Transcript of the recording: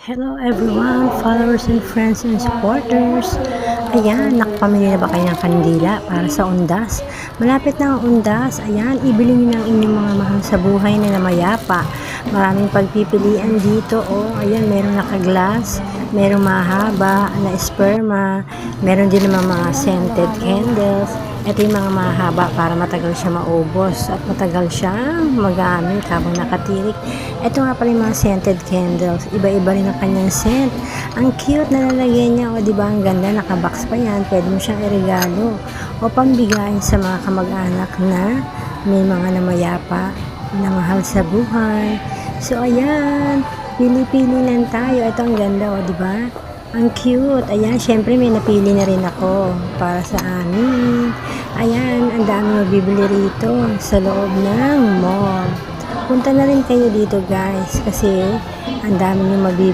Hello everyone, followers and friends and supporters. Ayan, nakapamili na ba kayo ng kandila para sa undas? Malapit na ang undas. Ayan, ibili niyo ng inyong mga mahal sa buhay na namayapa. Maraming pagpipilian dito. Oh, ayan, merong naka-glass, merong mahaba na sperma, meron din naman mga scented candles. Ito yung mga mahaba para matagal siya maubos at matagal siyang magamit habang nakatirik. Ito nga pala yung mga scented candles. Iba-iba rin ang kanyang scent. Ang cute na lalagyan niya. O diba ang ganda, nakabox pa yan. Pwede mo siyang iregalo o pambigay sa mga kamag-anak na may mga namayapa na mahal sa buhay. So ayan, pili-pili lang tayo. Ito ang ganda, o diba? Ang cute. Ayan, syempre may napili na rin ako para sa amin. Ayan, ang dami mabibili rito sa loob ng mall. Punta na rin kayo dito guys kasi ang dami nyo mabibili.